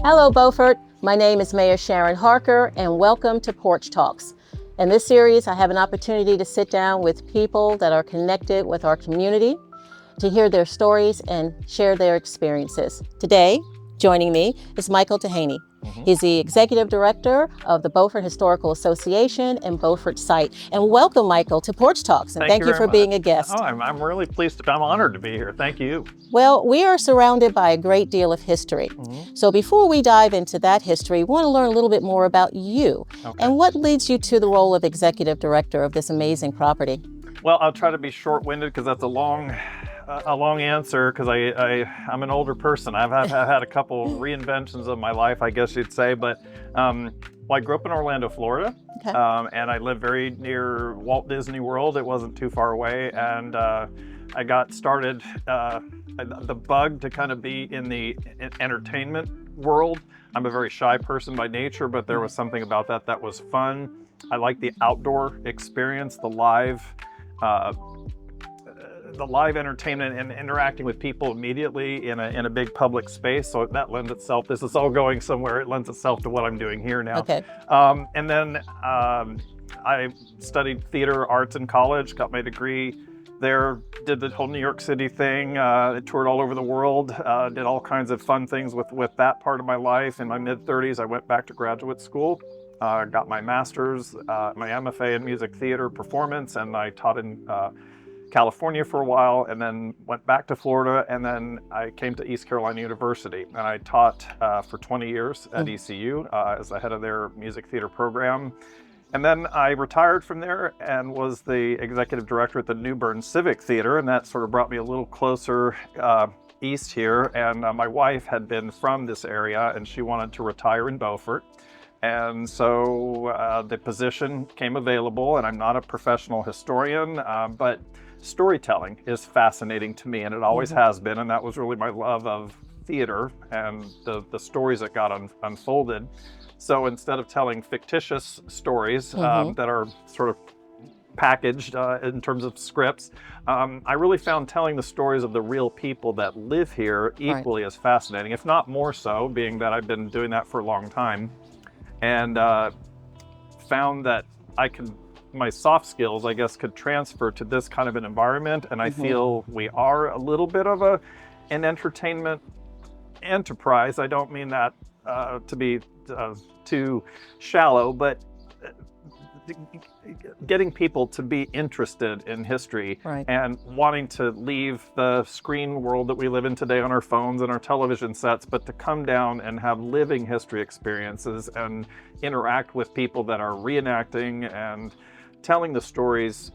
Hello, Beaufort. My name is Mayor Sharon Harker, and welcome to Porch Talks. In this series, I have an opportunity to sit down with people that are connected with our community, to hear their stories and share their experiences. Today, joining me is Michael Dehaney. He's the Executive Director of the Beaufort Historical Association and Beaufort Site. And welcome, Michael, to Porch Talks, and thank you for being a guest. Oh, I'm really pleased. I'm honored to be here. Thank you. Well, we are surrounded by a great deal of history. So before we dive into that history, we want to learn a little bit more about you and what leads you to the role of Executive Director of this amazing property. Well, I'll try to be short-winded because that's a long answer because I'm an older person. I've had a couple reinventions of my life, I guess you'd say. But well, I grew up in Orlando, Florida, and I lived very near Walt Disney World. It wasn't too far away, and I got started the bug to kind of be in the entertainment world. I'm a very shy person by nature, but there was something about that was fun. I like the outdoor experience, the live entertainment and interacting with people immediately in a big public space. So that lends itself, this is all going somewhere, it lends itself to what I'm doing here now. And then I studied theater arts in college, got my degree there, did the whole New York City thing, toured all over the world, did all kinds of fun things with that part of my life. In my mid-30s, I went back to graduate school, got my master's, my MFA in music theater performance, and I taught in California for a while, and then went back to Florida, and then I came to East Carolina University, and I taught for 20 years at ECU as the head of their music theater program. And then I retired from there and was the executive director at the New Bern Civic Theater, and that sort of brought me a little closer east here. And my wife had been from this area, and she wanted to retire in Beaufort. And so the position came available, and I'm not a professional historian, but storytelling is fascinating to me, and it always has been, and that was really my love of theater and the stories that got unfolded. So instead of telling fictitious stories that are sort of packaged in terms of scripts, I really found telling the stories of the real people that live here equally as fascinating, if not more so, being that I've been doing that for a long time, and found that my soft skills, I guess, could transfer to this kind of an environment. And I feel we are a little bit of an entertainment enterprise. I don't mean that to be too shallow, but getting people to be interested in history and wanting to leave the screen world that we live in today on our phones and our television sets, but to come down and have living history experiences and interact with people that are reenacting and telling the stories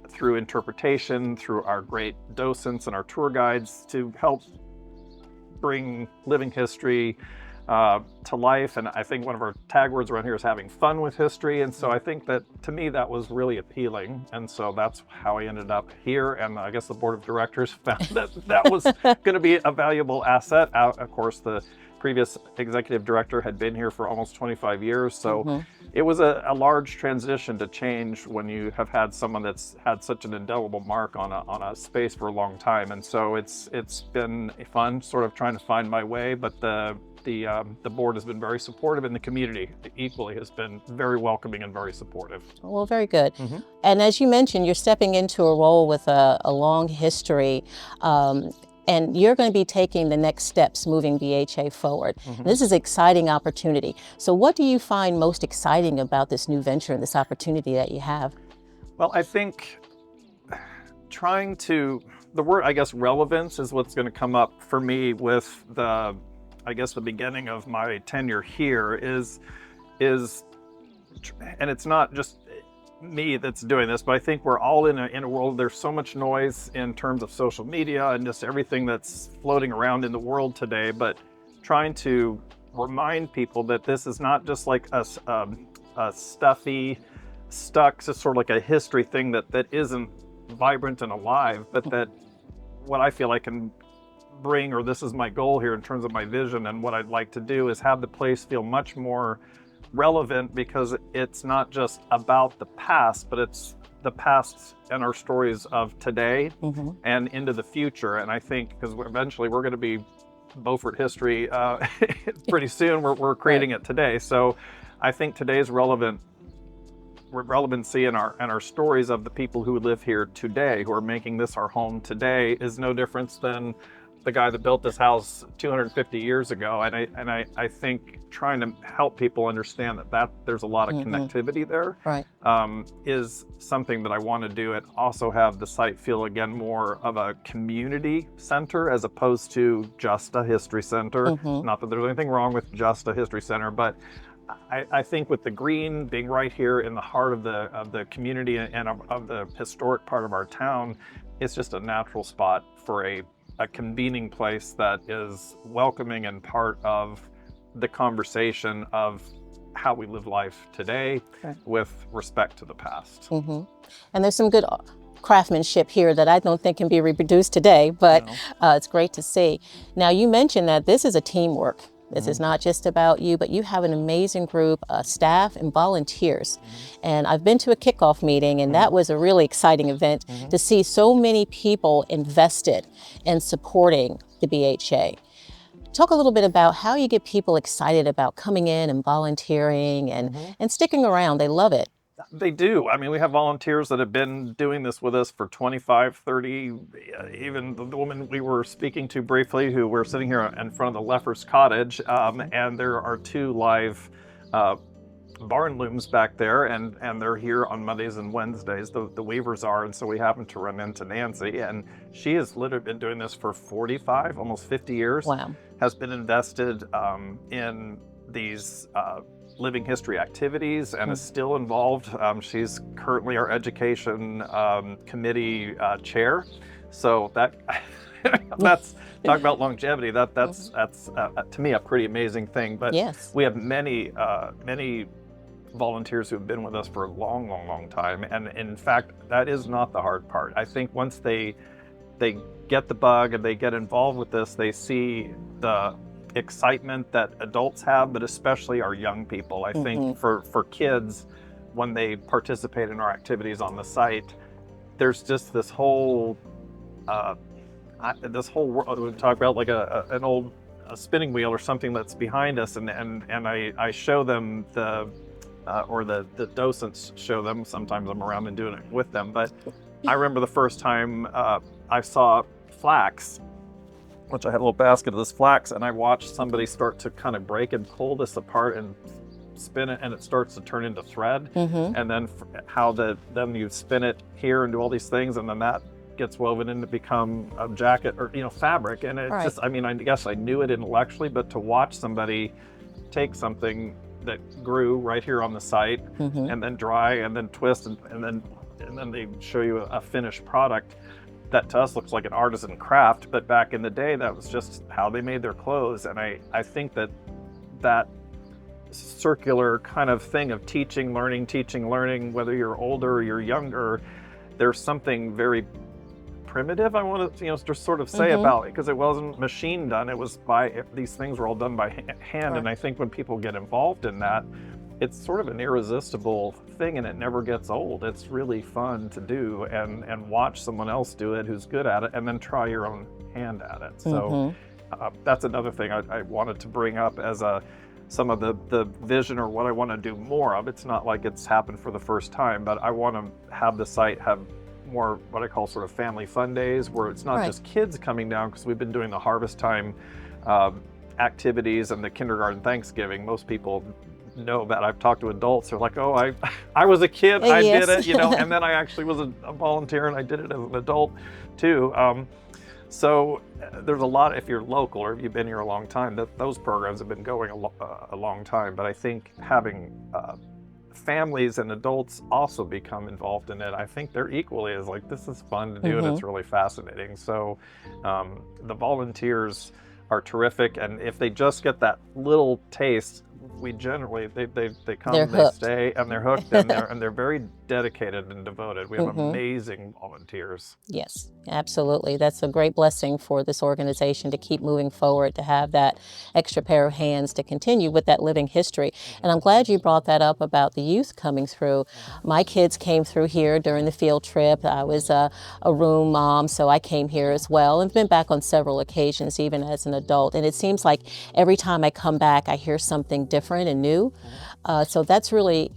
through interpretation, through our great docents and our tour guides to help bring living history to life. And I think one of our tag words around here is having fun with history. And so I think that, to me, that was really appealing. And so that's how I ended up here. And I guess the board of directors found that was going to be a valuable asset. Of course, the previous executive director had been here for almost 25 years. So it was a large transition to change when you have had someone that's had such an indelible mark on a space for a long time. And so it's been fun sort of trying to find my way, but the board has been very supportive, and the community equally has been very welcoming and very supportive. Well, very good. And as you mentioned, you're stepping into a role with a long history, and you're going to be taking the next steps moving BHA forward. This is an exciting opportunity. So what do you find most exciting about this new venture and this opportunity that you have? Well, I think the word, I guess, relevance is what's going to come up for me with the beginning of my tenure here is, and it's not just me that's doing this, but I think we're all in a world, there's so much noise in terms of social media and just everything that's floating around in the world today, but trying to remind people that this is not just like a stuffy, stuck to sort of like a history thing that isn't vibrant and alive, but that what I feel I can bring, or this is my goal here in terms of my vision and what I'd like to do, is have the place feel much more relevant, because it's not just about the past, but it's the past and our stories of today and into the future. And I think because eventually we're going to be Beaufort history pretty soon. We're creating it today. So I think today's relevancy and our stories of the people who live here today, who are making this our home today, is no different than the guy that built this house 250 years ago. And I think trying to help people understand that there's a lot of connectivity there, is something that I want to do, and also have the site feel again more of a community center as opposed to just a history center. Not that there's anything wrong with just a history center, but I think with the green being right here in the heart of the community and of the historic part of our town, it's just a natural spot for a convening place that is welcoming and part of the conversation of how we live life today with respect to the past. And there's some good craftsmanship here that I don't think can be reproduced today, but it's great to see. Now, you mentioned that this is a teamwork. This is not just about you, but you have an amazing group of staff and volunteers. And I've been to a kickoff meeting, and that was a really exciting event to see so many people invested in supporting the BHA. Talk a little bit about how you get people excited about coming in and volunteering and sticking around. They love it. They do. I mean, we have volunteers that have been doing this with us for 25, 30, even the woman we were speaking to briefly, who we're sitting here in front of the Leffers cottage, and there are 2 live barn looms back there, and they're here on Mondays and Wednesdays, the weavers are, and so we happen to run into Nancy, and she has literally been doing this for 45, almost 50 years. Wow. Has been invested in these living history activities and is still involved. She's currently our education committee chair. So that's talk about longevity. That's to me a pretty amazing thing. But we have many volunteers who have been with us for a long time. And in fact, that is not the hard part. I think once they get the bug and they get involved with this, they see the excitement that adults have, but especially our young people. I think for kids, when they participate in our activities on the site, there's just this whole world. We talk about like an old spinning wheel or something that's behind us, and I show them the docents show them. Sometimes I'm around and doing it with them, but I remember the first time I saw flax, which I had a little basket of this flax, and I watched somebody start to kind of break and pull this apart and spin it, and it starts to turn into thread. And then then you spin it here and do all these things, and then that gets woven in to become a jacket or fabric. And it just, I mean, I guess I knew it intellectually, but to watch somebody take something that grew right here on the site and then dry and then twist and then they show you a finished product that to us looks like an artisan craft, but back in the day that was just how they made their clothes. And I think that circular kind of thing of teaching, learning, whether you're older or you're younger, there's something very primitive I want to just sort of say about it, because it wasn't machine done. It was these things were all done by hand. And I think when people get involved in that, it's sort of an irresistible thing, and it never gets old. It's really fun to do and watch someone else do it who's good at it, and then try your own hand at it. So that's another thing I wanted to bring up as some of the vision, or what I want to do more of. It's not like it's happened for the first time, but I want to have the site have more what I call sort of family fun days, where it's not just kids coming down, because we've been doing the harvest time activities and the kindergarten Thanksgiving. Most people know about. I've talked to adults who are like, oh, I was a kid, I did it, and then I actually was a volunteer and I did it as an adult too. So there's a lot, if you're local or if you've been here a long time, those programs have been going a long time. But I think having families and adults also become involved in it, I think they're equally as like, this is fun to do and it's really fascinating. So the volunteers are terrific, and if they just get that little taste, we generally, they come, They're they hooked. stay, and they're hooked, and they're very dedicated and devoted. We have amazing volunteers. Yes, absolutely. That's a great blessing for this organization to keep moving forward, to have that extra pair of hands to continue with that living history. And I'm glad you brought that up about the youth coming through. My kids came through here during the field trip. I was a room mom, so I came here as well, and been back on several occasions, even as an adult. And it seems like every time I come back, I hear something different and new. So that's really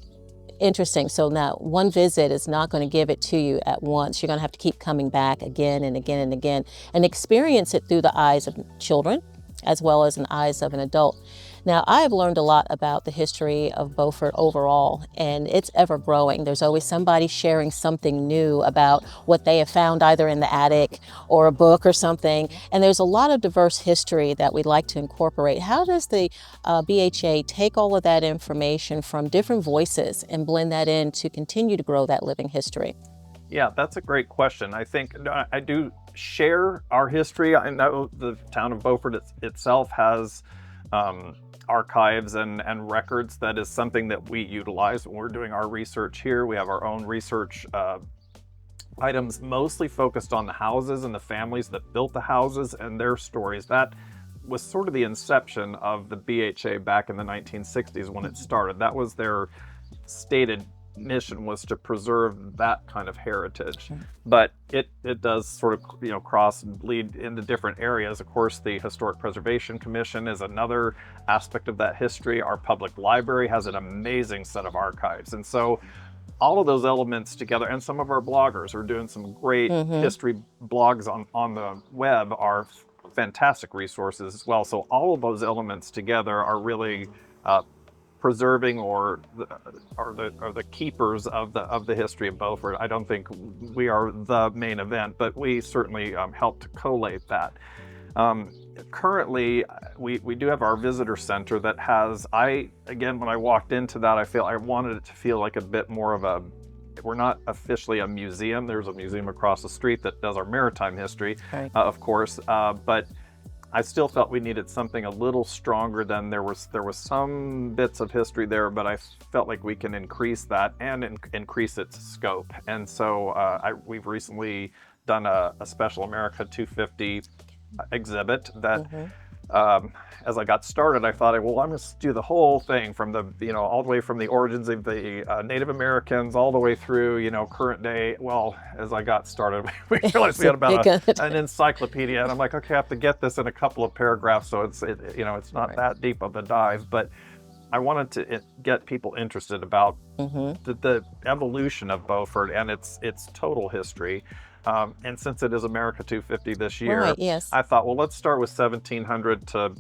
interesting. So now one visit is not going to give it to you at once. You're going to have to keep coming back again and again and again and experience it through the eyes of children as well as in the eyes of an adult. Now, I've learned a lot about the history of Beaufort overall, and it's ever growing. There's always somebody sharing something new about what they have found either in the attic or a book or something, and there's a lot of diverse history that we'd like to incorporate. How does the BHA take all of that information from different voices and blend that in to continue to grow that living history? Yeah, that's a great question. I think I do share our history. I know the town of Beaufort itself has archives and records. That is something that we utilize when we're doing our research here. We have our own research items mostly focused on the houses and the families that built the houses and their stories. That was sort of the inception of the BHA back in the 1960s when it started. That was their stated mission, was to preserve that kind of heritage. But it does sort of cross and bleed into different areas. Of course, the Historic Preservation Commission is another aspect of that history. Our public library has an amazing set of archives, and so all of those elements together, and some of our bloggers are doing some great history blogs on the web, are fantastic resources as well. So all of those elements together are really preserving or the keepers of the history of Beaufort. I don't think we are the main event, but we certainly help to collate that. Currently, we do have our visitor center that has, again, when I walked into that, I wanted it to feel like a bit more of a, we're not officially a museum. There's a museum across the street that does our maritime history, of course, but I still felt we needed something a little stronger than there was some bits of history there, but I felt like we can increase that and increase its scope. And so we've recently done a Special America 250 exhibit that as I got started, I thought, well, I'm going to do the whole thing from the, all the way from the origins of the Native Americans all the way through, current day. Well, as I got started, we realized we had about an encyclopedia, and I'm like, okay, I have to get this in a couple of paragraphs, so it's not that deep of a dive, but I wanted to get people interested about the evolution of Beaufort and its total history. And since it is America 250 this year, I thought, well, let's start with 1700 to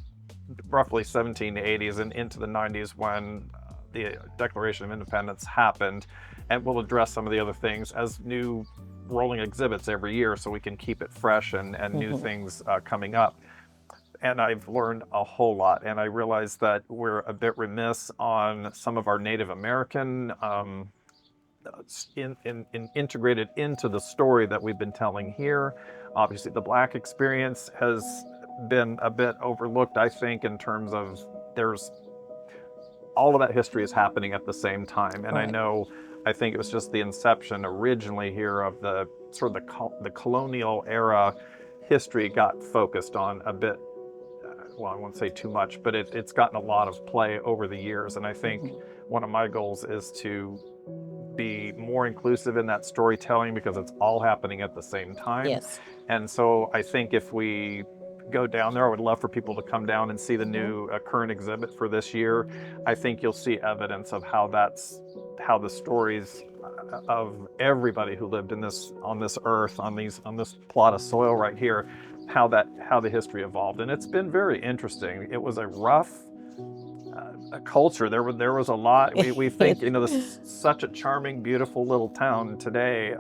roughly 1780s and into the 90s when the Declaration of Independence happened. And we'll address some of the other things as new rolling exhibits every year so we can keep it fresh and new things coming up. And I've learned a whole lot. And I realized that we're a bit remiss on some of our Native American integrated into the story that we've been telling here. Obviously, the Black experience has been a bit overlooked, I think, in terms of there's all of that history is happening at the same time. And I think it was just the inception originally here of the sort of the colonial era history got focused on a bit. Well, I won't say too much, but it's gotten a lot of play over the years. And I think one of my goals is to be more inclusive in that storytelling because it's all happening at the same time. And so I think if we go down there, I would love for people to come down and see the new current exhibit for this year. I think you'll see evidence of how the stories of everybody who lived on this earth, on this plot of soil right here, how the history evolved. And it's been very interesting. It was a rough culture. There was a lot. We think this is such a charming, beautiful little town today,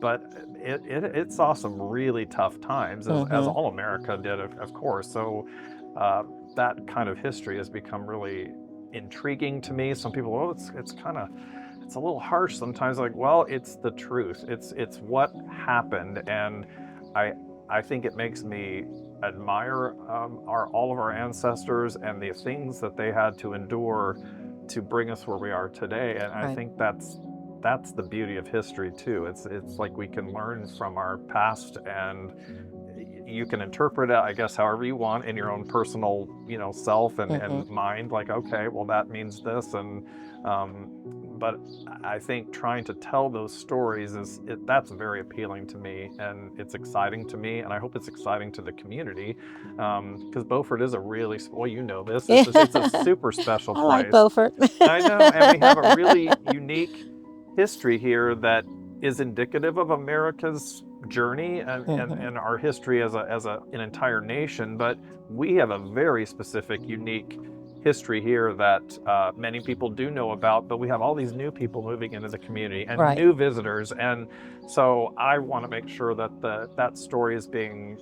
but it saw some really tough times, as all America did, of course. So that kind of history has become really intriguing to me. Some people, it's a little harsh sometimes. Like, well, it's the truth. It's what happened, and I think it makes me admire all of our ancestors and the things that they had to endure to bring us where we are today. And I think that's the beauty of history too. It's like we can learn from our past, and you can interpret it, I guess, however you want in your own personal, self and mind. Like, okay, well, that means this, and but I think trying to tell those stories that's very appealing to me, and it's exciting to me, and I hope it's exciting to the community, because Beaufort is a really, well, this, it's a super special place. I like Beaufort. I know, and we have a really unique history here that is indicative of America's journey and our history as an entire nation, but we have a very specific, unique history here that many people do know about, but we have all these new people moving into the community and new visitors, and so I want to make sure that that story is being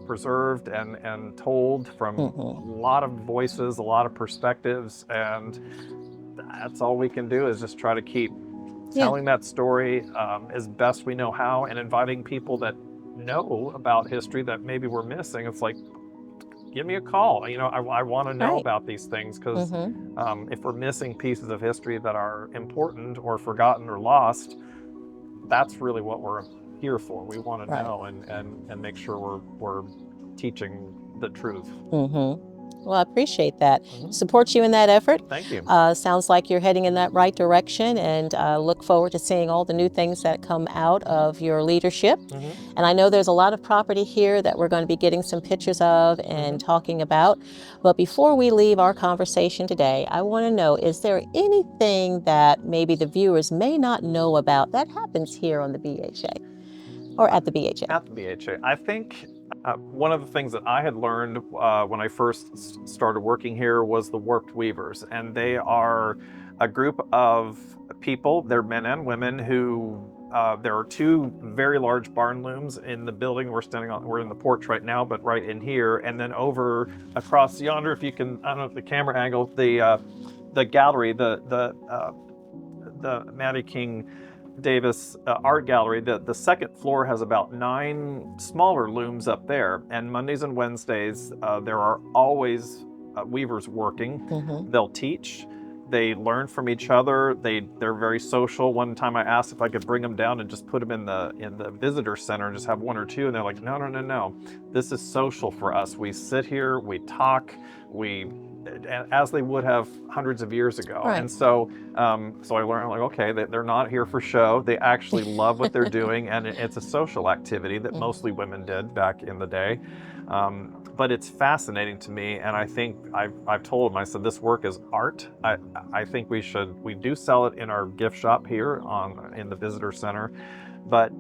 preserved and told from a lot of voices, a lot of perspectives, and that's all we can do is just try to keep telling that story as best we know how, and inviting people that know about history that maybe we're missing. It's like, give me a call. I want to know about these things, because if we're missing pieces of history that are important or forgotten or lost, that's really what we're here for. We want to know and make sure we're teaching the truth. Well, I appreciate that. Support you in that effort. Thank you. Sounds like you're heading in that right direction, and look forward to seeing all the new things that come out of your leadership. And I know there's a lot of property here that we're going to be getting some pictures of and talking about. But before we leave our conversation today, I want to know, is there anything that maybe the viewers may not know about that happens here on the BHA or at the BHA? At the BHA, I think one of the things that I had learned when I first started working here was the Warped Weavers, and they are a group of people, they're men and women, who there are two very large barn looms in the building we're in the porch right now, but right in here, and then over across yonder, if you can, I don't know if the camera angle, the gallery, the Maddie King Davis Art Gallery, the second floor has about 9 smaller looms up there, and Mondays and Wednesdays there are always weavers working. They'll teach, they learn from each other, they're very social. One time I asked if I could bring them down and just put them in the visitor center and just have 1 or 2, and they're like, no, this is social for us. We sit here, we talk, as they would have hundreds of years ago. And so so I learned, like, okay, they're not here for show. They actually love what they're doing, and it's a social activity that mostly women did back in the day. But it's fascinating to me, and I think I've told them, I said, this work is art. I think we do sell it in our gift shop here in the visitor center, but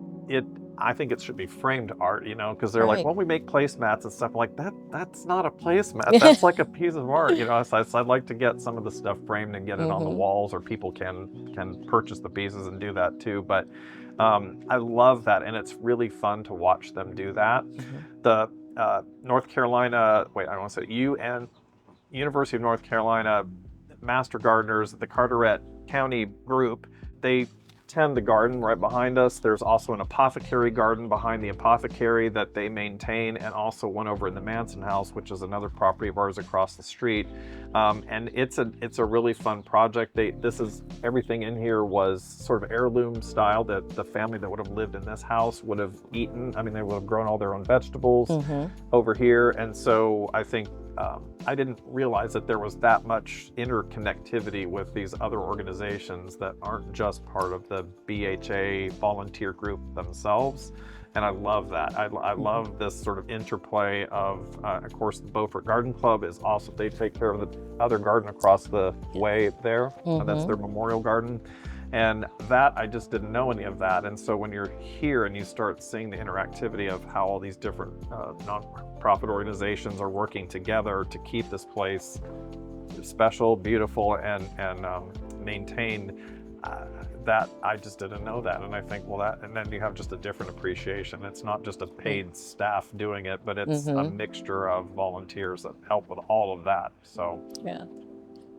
I think it should be framed art, because they're like, well, we make placemats and stuff. Like, that's not a placemat. That's like a piece of art, So I'd like to get some of the stuff framed and get it on the walls, or people can purchase the pieces and do that too. But I love that, and it's really fun to watch them do that. The North Carolina, University of North Carolina Master Gardeners, the Carteret County group, they tend the garden right behind us. There's also an apothecary garden behind the apothecary that they maintain, and also one over in the Manson House, which is another property of ours across the street. And it's a really fun project. Everything in here was sort of heirloom style that the family that would have lived in this house would have eaten. I mean, they would have grown all their own vegetables over here. And so I think I didn't realize that there was that much interconnectivity with these other organizations that aren't just part of the BHA volunteer group themselves. And I love that. I love this sort of interplay of course, the Beaufort Garden Club is also, they take care of the other garden across the way there. That's their memorial garden. And that, I just didn't know any of that. And so when you're here and you start seeing the interactivity of how all these different nonprofit organizations are working together to keep this place special, beautiful, and maintained, that I just didn't know that. And I think, and then you have just a different appreciation. It's not just a paid staff doing it, but it's a mixture of volunteers that help with all of that. So yeah.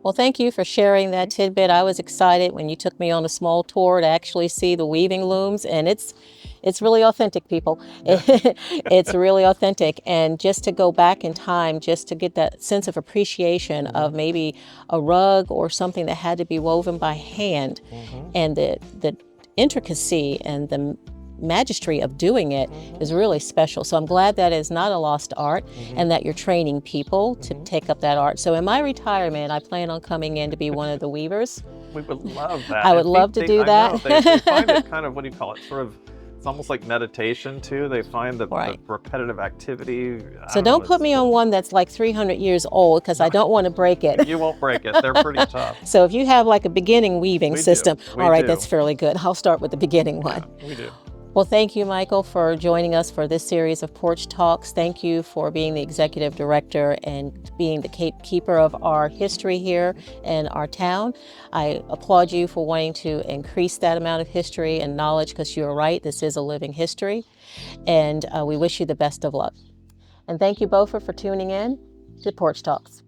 Well, thank you for sharing that tidbit. I was excited when you took me on a small tour to actually see the weaving looms, and it's It's really authentic, people. It's really authentic. And just to go back in time, just to get that sense of appreciation of maybe a rug or something that had to be woven by hand, and the intricacy and the majesty of doing it is really special. So I'm glad that is not a lost art, and that you're training people to take up that art. So in my retirement, I plan on coming in to be one of the weavers. We would love that. I would love to do that. I know, they find it kind of, what do you call it, sort of, it's almost like meditation too. They find the repetitive activity. So don't put me on one that's like 300 years old, because I don't want to break it. You won't break it. They're pretty tough. So if you have like a beginning weaving system, all right, do. that's fairly good. I'll start with the beginning one. Yeah, we do. Well, thank you, Michael, for joining us for this series of Porch Talks. Thank you for being the executive director and being the keeper of our history here in our town. I applaud you for wanting to increase that amount of history and knowledge, because you're right, this is a living history. And we wish you the best of luck. And thank you both for tuning in to Porch Talks.